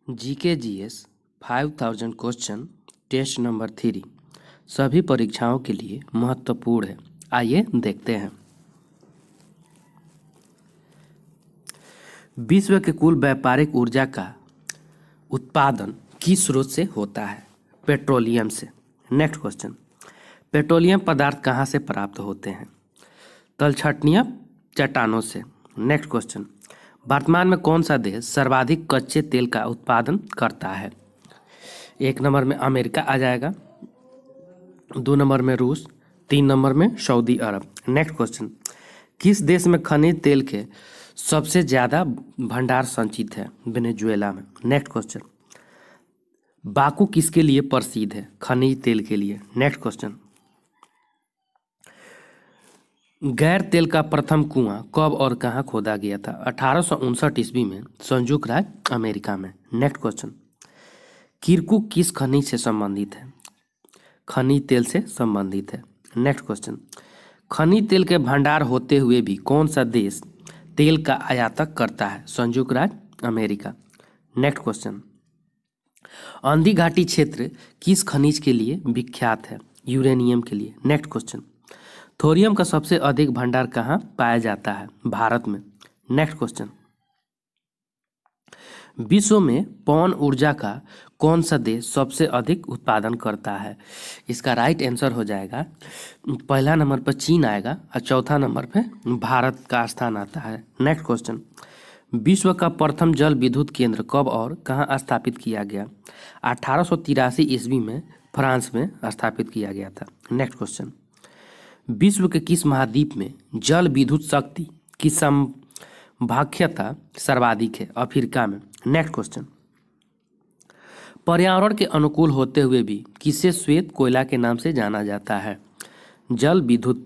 GK GS 5000 question test number 3 सभी परीक्षाओं के लिए महत्वपूर्ण है। आइए देखते हैं। विश्व के कुल व्यापारिक ऊर्जा का उत्पादन किस स्रोत से होता है? पेट्रोलियम से। नेक्स्ट क्वेश्चन, पेट्रोलियम पदार्थ कहाँ से प्राप्त होते हैं? तलछटनीय चट्टानों से। नेक्स्ट क्वेश्चन, वर्तमान में कौन सा देश सर्वाधिक कच्चे तेल का उत्पादन करता है? 1 नंबर में अमेरिका आ जाएगा, 2 नंबर में रूस, 3 नंबर में सऊदी अरब। नेक्स्ट क्वेश्चन, किस देश में खनिज तेल के सबसे ज़्यादा भंडार संचित है? वेनेजुएला में। नेक्स्ट क्वेश्चन, बाकू किसके लिए प्रसिद्ध है? खनिज तेल के लिए। नेक्स्ट क्वेश्चन, गैर तेल का प्रथम कुआं कब और कहाँ खोदा गया था? 1859 ईस्वी में संयुक्त राज्य अमेरिका में। नेक्स्ट क्वेश्चन, किरकुक किस खनिज से संबंधित है? खनिज तेल से संबंधित है। नेक्स्ट क्वेश्चन, खनिज तेल के भंडार होते हुए भी कौन सा देश तेल का आयात करता है? संयुक्त राज्य अमेरिका। नेक्स्ट क्वेश्चन, अंधी घाटी क्षेत्र किस खनिज के लिए विख्यात है? यूरेनियम के लिए। नेक्स्ट क्वेश्चन, थोरियम का सबसे अधिक भंडार कहाँ पाया जाता है? भारत में। नेक्स्ट क्वेश्चन, विश्व में पवन ऊर्जा का कौन सा देश सबसे अधिक उत्पादन करता है? इसका राइट आंसर हो जाएगा, पहला नंबर पर चीन आएगा और चौथा नंबर पे भारत का स्थान आता है। नेक्स्ट क्वेश्चन, विश्व का प्रथम जल विद्युत केंद्र कब और कहाँ स्थापित किया गया? 1883 ईस्वी में फ्रांस में स्थापित किया गया था। नेक्स्ट क्वेश्चन, विश्व के किस महाद्वीप में जल विद्युत शक्ति की संभाव्यता सर्वाधिक है? अफ्रीका में। नेक्स्ट क्वेश्चन, पर्यावरण के अनुकूल होते हुए भी किसे श्वेत कोयला के नाम से जाना जाता है? जल विद्युत।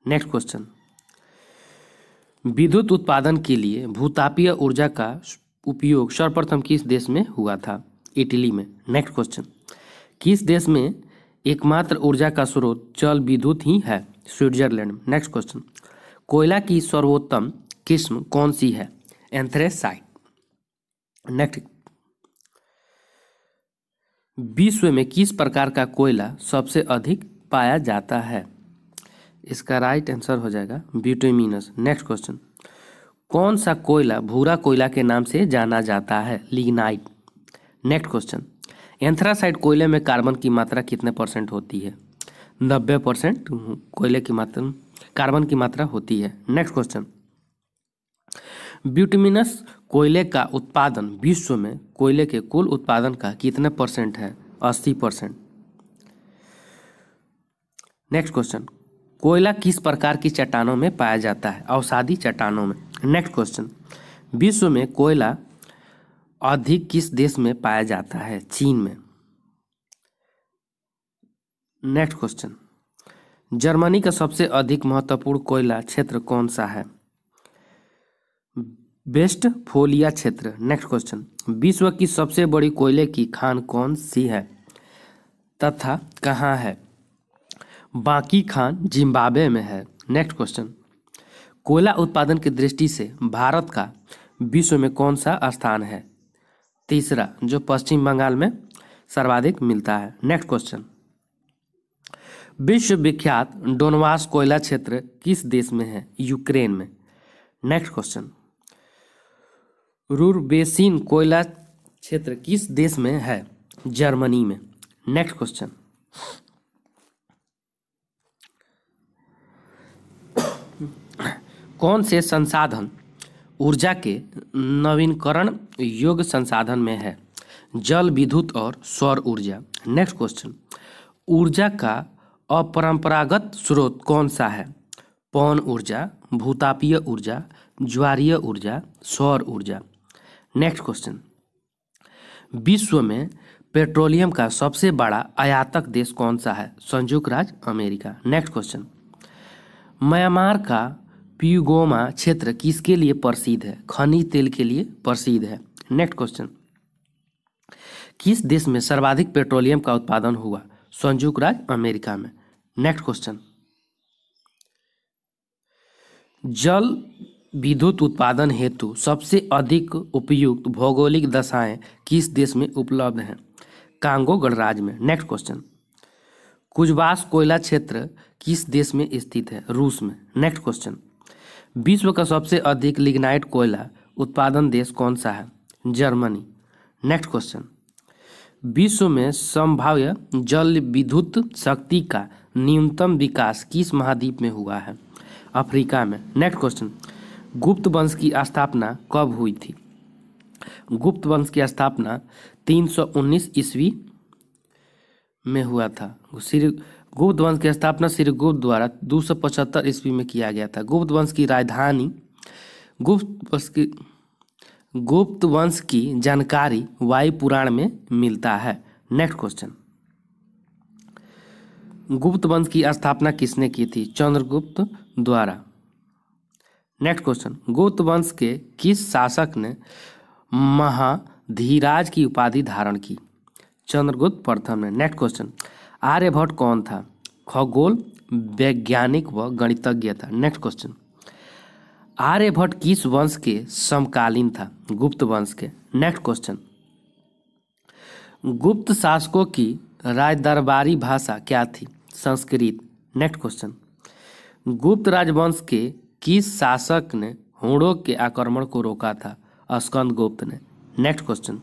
नेक्स्ट क्वेश्चन, विद्युत उत्पादन के लिए भूतापीय ऊर्जा का उपयोग सर्वप्रथम किस देश में हुआ था? इटली में। नेक्स्ट क्वेश्चन, किस देश में एकमात्र ऊर्जा का स्रोत जल विद्युत ही है? स्विट्जरलैंड। नेक्स्ट क्वेश्चन, कोयला की सर्वोत्तम किस्म कौन सी है? एंथ्रेसाइट। नेक्स्ट, विश्व में किस प्रकार का कोयला सबसे अधिक पाया जाता है? इसका राइट आंसर हो जाएगा बिटुमिनस। नेक्स्ट क्वेश्चन, कौन सा कोयला भूरा कोयला के नाम से जाना जाता है? लिग्नाइट। नेक्स्ट क्वेश्चन, एंथ्रासाइट कोयले में कार्बन की मात्रा कितने % होती है? 90% कोयले की मात्रा कार्बन की मात्रा होती है। नेक्स्ट क्वेश्चन, बिटुमिनस कोयले का उत्पादन विश्व में कोयले के कुल उत्पादन का कितने % है? 80%। नेक्स्ट क्वेश्चन, कोयला किस प्रकार की चट्टानों में पाया जाता है? अवसादी चट्टानों में। नेक्स्ट क्वेश्चन, विश्व में कोयला अधिक किस देश में पाया जाता है? चीन में। नेक्स्ट क्वेश्चन, जर्मनी का सबसे अधिक महत्वपूर्ण कोयला क्षेत्र कौन सा है? वेस्टफोलिया क्षेत्र। नेक्स्ट क्वेश्चन, विश्व की सबसे बड़ी कोयले की खान कौन सी है तथा कहाँ है? बाकी खान जिम्बाब्वे में है। नेक्स्ट क्वेश्चन, कोयला उत्पादन की दृष्टि से भारत का विश्व में कौन सा स्थान है? तीसरा, जो पश्चिम बंगाल में सर्वाधिक मिलता है। नेक्स्ट क्वेश्चन, विश्व विख्यात डोनबास कोयला क्षेत्र किस देश में है? यूक्रेन में। नेक्स्ट क्वेश्चन, रूर बेसिन कोयला क्षेत्र किस देश में है? जर्मनी में। नेक्स्ट क्वेश्चन, कौन से संसाधन ऊर्जा के नवीकरण योग्य संसाधन में है? जल विद्युत और सौर ऊर्जा। नेक्स्ट क्वेश्चन, ऊर्जा का अपरंपरागत स्रोत कौन सा है? पवन ऊर्जा, भूतापीय ऊर्जा, ज्वारीय ऊर्जा, सौर ऊर्जा। नेक्स्ट क्वेश्चन, विश्व में पेट्रोलियम का सबसे बड़ा आयातक देश कौन सा है? संयुक्त राज्य अमेरिका। नेक्स्ट क्वेश्चन, म्यांमार का प्यूगोमा क्षेत्र किसके लिए प्रसिद्ध है? खनिज तेल के लिए प्रसिद्ध है। नेक्स्ट क्वेश्चन, किस देश में सर्वाधिक पेट्रोलियम का उत्पादन हुआ? संयुक्त राज्य अमेरिका में। नेक्स्ट क्वेश्चन, जल विद्युत उत्पादन हेतु सबसे अधिक उपयुक्त भौगोलिक दशाएं किस देश में उपलब्ध हैं? कांगो गणराज्य में। नेक्स्ट क्वेश्चन, कुजबास कोयला क्षेत्र किस देश में स्थित है? रूस में। नेक्स्ट क्वेश्चन, विश्व का सबसे अधिक लिग्नाइट कोयला उत्पादन देश कौन सा है? जर्मनी। नेक्स्ट क्वेश्चन, विश्व में संभाव्य जल विद्युत शक्ति का न्यूनतम विकास किस महाद्वीप में हुआ है? अफ्रीका में। नेक्स्ट क्वेश्चन, गुप्त वंश की स्थापना कब हुई थी? गुप्त वंश की स्थापना 319 ईस्वी में हुआ था। गुप्त वंश की स्थापना श्रीगुप्त द्वारा 275 ईस्वी में किया गया था। गुप्त वंश की राजधानी गुप्त वंश की जानकारी वायु पुराण में मिलता है। नेक्स्ट क्वेश्चन, गुप्त वंश की स्थापना किसने की थी? चंद्रगुप्त द्वारा। नेक्स्ट क्वेश्चन, गुप्त वंश के किस शासक ने महाधीराज की उपाधि धारण की? चंद्रगुप्त प्रथम ने। नेक्स्ट क्वेश्चन, आर्यभट्ट कौन था? खगोल वैज्ञानिक व गणितज्ञ था। नेक्स्ट क्वेश्चन, आर्यभट्ट किस वंश के समकालीन था? गुप्त वंश के। नेक्स्ट क्वेश्चन, गुप्त शासकों की राजदरबारी भाषा क्या थी? संस्कृत। नेक्स्ट क्वेश्चन, गुप्त राजवंश के किस शासक ने हुणों के आक्रमण को रोका था? स्कंदगुप्त ने। नेक्स्ट क्वेश्चन,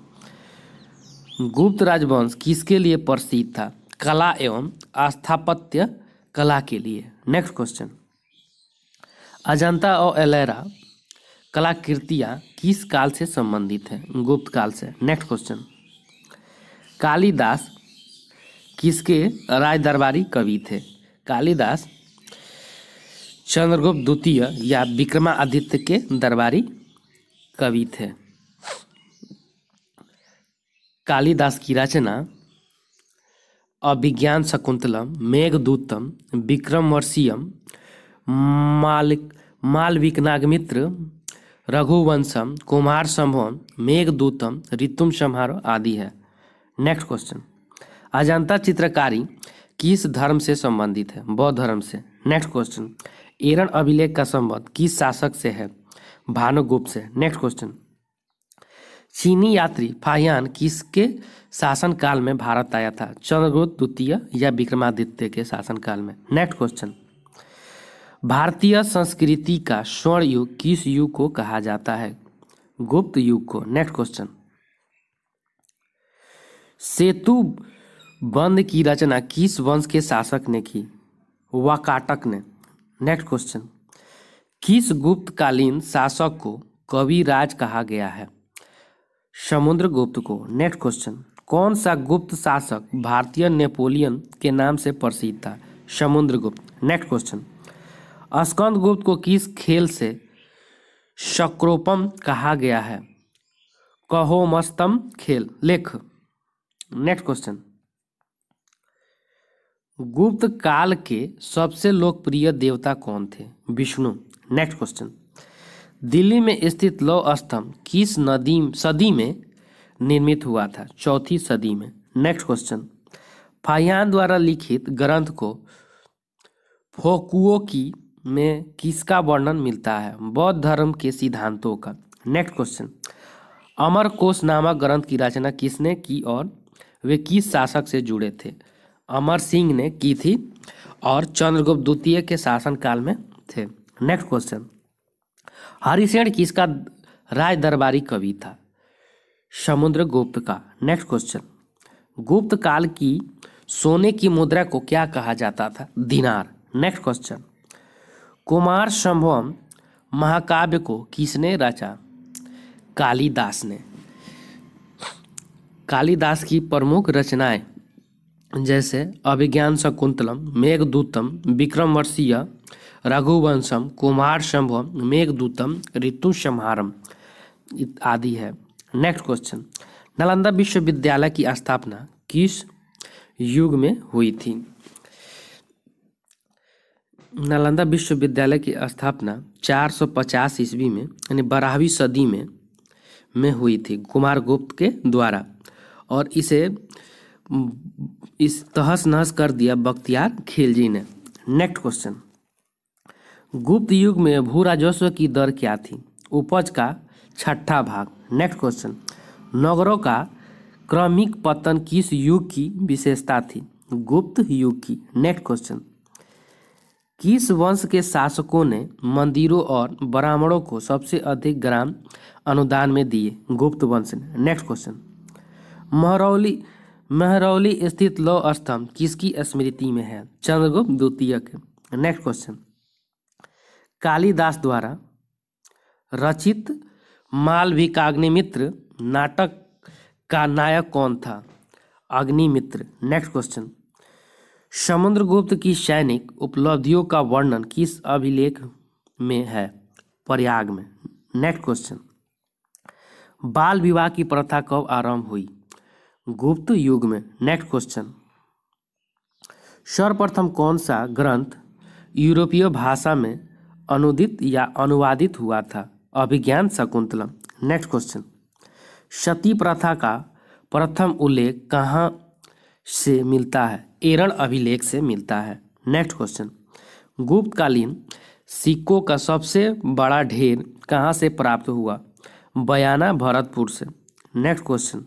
गुप्त राजवंश किसके लिए प्रसिद्ध था? कला एवं स्थापत्य कला के लिए। नेक्स्ट क्वेश्चन, अजंता और एलोरा कलाकृतियाँ किस काल से संबंधित हैं? गुप्त काल से। नेक्स्ट क्वेश्चन, कालिदास किसके राजदरबारी कवि थे? कालिदास चंद्रगुप्त द्वितीय या विक्रमादित्य के दरबारी कवि थे। कालिदास की रचना अभिज्ञान शकुंतलम, मेघदूतम, विक्रमोर्वशीयम, मालविकनागमित्र, रघुवंशम, कुमार संभवम, मेघदूतम, ऋतुम संहारो आदि है। नेक्स्ट क्वेश्चन, अजंता चित्रकारी किस धर्म से संबंधित है? बौद्ध धर्म से। नेक्स्ट क्वेश्चन, एरन अभिलेख का संबंध किस शासक से है? भानुगुप्त से। नेक्स्ट क्वेश्चन, चीनी यात्री फाहियान किसके शासनकाल में भारत आया था? चंद्रगुप्त द्वितीय या विक्रमादित्य के शासनकाल में। नेक्स्ट क्वेश्चन, भारतीय संस्कृति का स्वर्ण युग किस युग को कहा जाता है? गुप्त युग को। नेक्स्ट क्वेश्चन, सेतु बंध की रचना किस वंश के शासक ने की? वाकाटक ने। नेक्स्ट क्वेश्चन, किस गुप्तकालीन शासक को कविराज कहा गया है? समुद्रगुप्त को। नेक्स्ट क्वेश्चन, कौन सा गुप्त शासक भारतीय नेपोलियन के नाम से प्रसिद्ध था? समुद्रगुप्त। नेक्स्ट क्वेश्चन, स्कंदगुप्त को किस खेल से शक्रोपम कहा गया है? कहोमस्तम खेल। लेख। नेक्स्ट क्वेश्चन, गुप्त काल के सबसे लोकप्रिय देवता कौन थे? विष्णु। नेक्स्ट क्वेश्चन, दिल्ली में स्थित लौह स्तंभ किस सदी में निर्मित हुआ था? चौथी सदी में। नेक्स्ट क्वेश्चन, फाहियान द्वारा लिखित ग्रंथ को फोकुओकी में किसका वर्णन मिलता है? बौद्ध धर्म के सिद्धांतों का। नेक्स्ट क्वेश्चन, अमरकोश नामक ग्रंथ की रचना किसने की और वे किस शासक से जुड़े थे? अमर सिंह ने की थी और चंद्रगुप्त द्वितीय के शासनकाल में थे। नेक्स्ट क्वेश्चन, हरिसेन किसका राज दरबारी कवि था? समुद्रगुप्त का। नेक्स्ट क्वेश्चन, गुप्त काल की सोने की मुद्रा को क्या कहा जाता था? दिनार। नेक्स्ट क्वेश्चन, कुमार संभवम महाकाव्य को किसने रचा? कालिदास ने। कालिदास की प्रमुख रचनाएं जैसे अभिज्ञान शकुंतलम, मेघदूतम, विक्रमोर्वशीय, रघुवंशम, कुमार संभवम, मेघदूतम, ऋतु संहारम आदि है। नेक्स्ट क्वेश्चन, नालंदा विश्वविद्यालय की स्थापना किस युग में हुई थी? नालंदा विश्वविद्यालय की स्थापना 450 ईस्वी में यानी 12वीं सदी में हुई थी कुमारगुप्त के द्वारा, और इसे इस तहस नहस कर दिया बख्तियार खिलजी ने। नेक्स्ट क्वेश्चन, गुप्त युग में भू राजस्व की दर क्या थी? उपज का छठा भाग। नेक्स्ट क्वेश्चन, नगरों का क्रमिक पतन किस युग की विशेषता थी? गुप्त युग की। नेक्स्ट क्वेश्चन, किस वंश के शासकों ने मंदिरों और ब्राह्मणों को सबसे अधिक ग्राम अनुदान में दिए? गुप्त वंश ने। नेक्स्ट क्वेश्चन, महरौली महरौली स्थित लौह स्तंभ किसकी स्मृति में है? चंद्रगुप्त द्वितीय के। नेक्स्ट क्वेश्चन, कालिदास द्वारा रचित मालविकाग्निमित्र नाटक का नायक कौन था? अग्निमित्र। नेक्स्ट क्वेश्चन, समुद्रगुप्त की सैनिक उपलब्धियों का वर्णन किस अभिलेख में है? प्रयाग में। नेक्स्ट क्वेश्चन, बाल विवाह की प्रथा कब आरंभ हुई? गुप्त युग में। नेक्स्ट क्वेश्चन, सर्वप्रथम कौन सा ग्रंथ यूरोपीय भाषा में अनुदित या अनुवादित हुआ था? अभिज्ञान शाकुंतलम। नेक्स्ट क्वेश्चन, सती प्रथा का प्रथम उल्लेख कहाँ से मिलता है? एरण अभिलेख से मिलता है। नेक्स्ट क्वेश्चन, गुप्तकालीन सिक्कों का सबसे बड़ा ढेर कहाँ से प्राप्त हुआ? बयाना भरतपुर से। नेक्स्ट क्वेश्चन,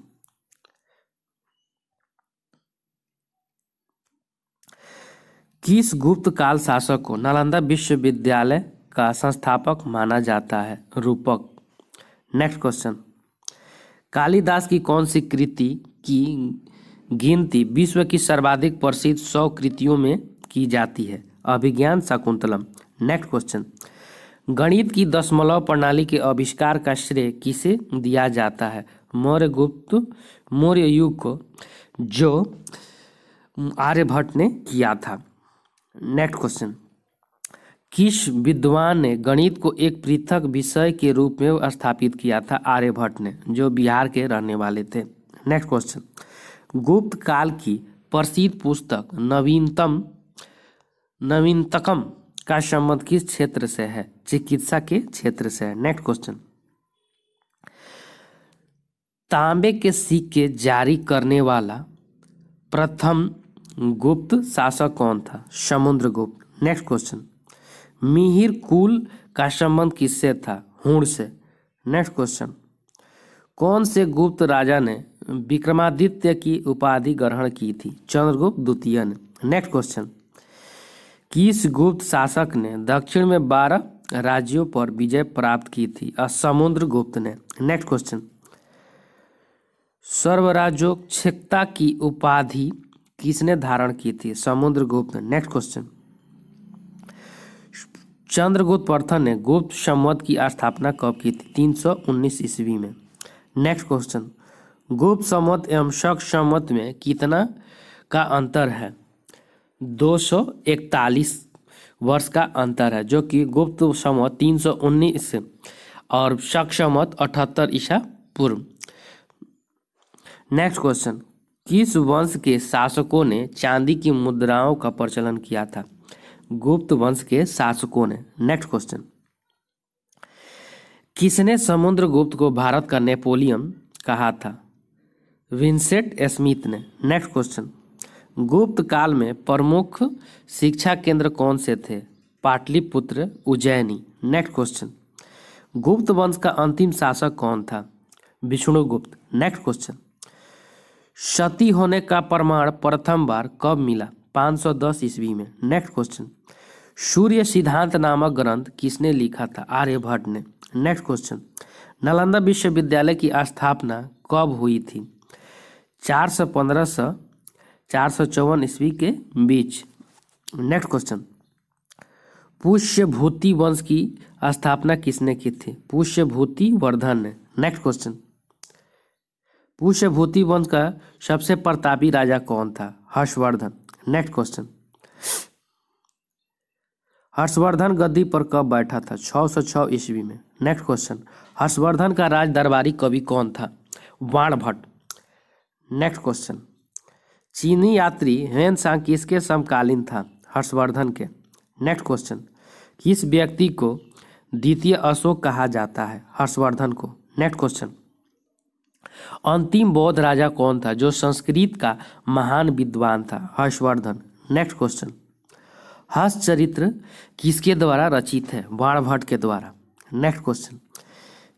किस गुप्त काल शासक को नालंदा विश्वविद्यालय का संस्थापक माना जाता है? रूपक। नेक्स्ट क्वेश्चन, कालिदास की कौन सी कृति की गिनती विश्व की सर्वाधिक प्रसिद्ध 100 कृतियों में की जाती है? अभिज्ञान शाकुंतलम। नेक्स्ट क्वेश्चन, गणित की दशमलव प्रणाली के आविष्कार का श्रेय किसे दिया जाता है? मौर्य युग को, जो आर्यभट्ट ने किया था। नेक्स्ट क्वेश्चन, किस विद्वान ने गणित को एक पृथक विषय के रूप में स्थापित किया था? आर्यभट्ट ने, जो बिहार के रहने वाले थे। नेक्स्ट क्वेश्चन, गुप्त काल की प्रसिद्ध पुस्तक नवीनतकम का संबंध किस क्षेत्र से है? चिकित्सा के क्षेत्र से है। नेक्स्ट क्वेश्चन, तांबे के सिक्के जारी करने वाला प्रथम गुप्त शासक कौन था? समुद्रगुप्त। नेक्स्ट क्वेश्चन, मिहिर कुल का संबंध किससे था? हुण से। नेक्स्ट क्वेश्चन, कौन से गुप्त राजा ने विक्रमादित्य की उपाधि ग्रहण की थी? चंद्रगुप्त द्वितीय ने। नेक्स्ट क्वेश्चन, किस गुप्त शासक ने दक्षिण में 12 राज्यों पर विजय प्राप्त की थी? समुद्रगुप्त ने। नेक्स्ट क्वेश्चन, सर्वराज्योक्षेकता की उपाधि किसने धारण की थी? समुद्रगुप्त ने। नेक्स्ट क्वेश्चन, चंद्रगुप्त प्रथम ने गुप्त संवत की स्थापना कब की थी? 319 ईस्वी में। नेक्स्ट क्वेश्चन, गुप्त संवत एवं शक संवत में कितना का अंतर है? 241 वर्ष का अंतर है, जो कि गुप्त संवत 319 और शक संवत 78 ईसा पूर्व। नेक्स्ट क्वेश्चन, किस वंश के शासकों ने चांदी की मुद्राओं का प्रचलन किया था? गुप्त वंश के शासकों ने। नेक्स्ट क्वेश्चन, किसने समुद्रगुप्त को भारत का नेपोलियन कहा था? विंसेंट स्मिथ ने। नेक्स्ट क्वेश्चन, गुप्त काल में प्रमुख शिक्षा केंद्र कौन से थे? पाटलिपुत्र, उज्जैनी। नेक्स्ट क्वेश्चन, गुप्त वंश का अंतिम शासक कौन था? विष्णुगुप्त। नेक्स्ट क्वेश्चन, सती होने का प्रमाण प्रथम बार कब मिला? 510 ईस्वी में। नेक्स्ट क्वेश्चन, सूर्य सिद्धांत नामक ग्रंथ किसने लिखा था? आर्यभट्ट ने। नेक्स्ट क्वेश्चन, नालंदा विश्वविद्यालय की स्थापना कब हुई थी? 415 से 454 ईस्वी के बीच। नेक्स्ट क्वेश्चन, पुष्यभूति वंश की स्थापना किसने की थी? पुष्यभूति वर्धन ने। नेक्स्ट क्वेश्चन, पुष्यभूति वंश का सबसे प्रतापी राजा कौन था? हर्षवर्धन। नेक्स्ट क्वेश्चन, हर्षवर्धन गद्दी पर कब बैठा था? 606 ईस्वी में। नेक्स्ट क्वेश्चन, हर्षवर्धन का राज दरबारी कवि कौन था? बाणभट्ट। नेक्स्ट क्वेश्चन, चीनी यात्री ह्वेन सांग किसके समकालीन था? हर्षवर्धन के। नेक्स्ट क्वेश्चन, किस व्यक्ति को द्वितीय अशोक कहा जाता है? हर्षवर्धन को। नेक्स्ट क्वेश्चन, अंतिम बौद्ध राजा कौन था जो संस्कृत का महान विद्वान था? हर्षवर्धन। नेक्स्ट क्वेश्चन, हर्ष चरित्र किसके द्वारा रचित है? बाणभट्ट के द्वारा। नेक्स्ट क्वेश्चन,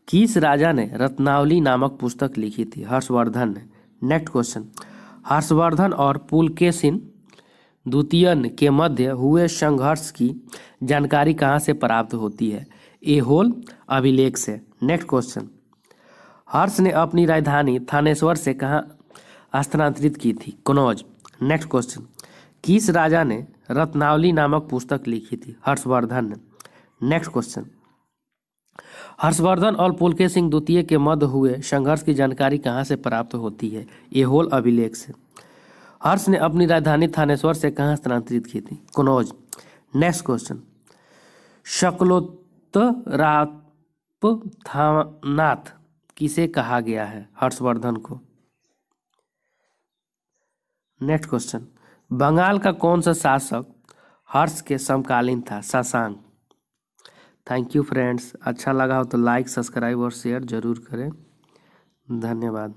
किस राजा ने रत्नावली नामक पुस्तक लिखी थी? हर्षवर्धन ने। नेक्स्ट क्वेश्चन, हर्षवर्धन और पुलकेशिन द्वितीय के मध्य हुए संघर्ष की जानकारी कहाँ से प्राप्त होती है? ऐहोल अभिलेख से। नेक्स्ट क्वेश्चन, हर्ष ने अपनी राजधानी थानेश्वर से कहाँ स्थानांतरित की थी? कनौज। नेक्स्ट क्वेश्चन, किस राजा ने रत्नावली नामक पुस्तक लिखी थी? हर्षवर्धन ने। नेक्स्ट क्वेश्चन, हर्षवर्धन और पुलकेशिन द्वितीय के मध्य हुए संघर्ष की जानकारी कहाँ से प्राप्त होती है? ऐहोल अभिलेख से। हर्ष ने अपनी राजधानी थानेश्वर से कहाँ स्थानांतरित की थी? कनौज। नेक्स्ट क्वेश्चन, शकलोत्तरापथनाथ किसे कहा गया है? हर्षवर्धन को। नेक्स्ट क्वेश्चन, बंगाल का कौन सा शासक हर्ष के समकालीन था? शशांक। थैंक यू फ्रेंड्स, अच्छा लगा हो तो लाइक, सब्सक्राइब और शेयर जरूर करें। धन्यवाद।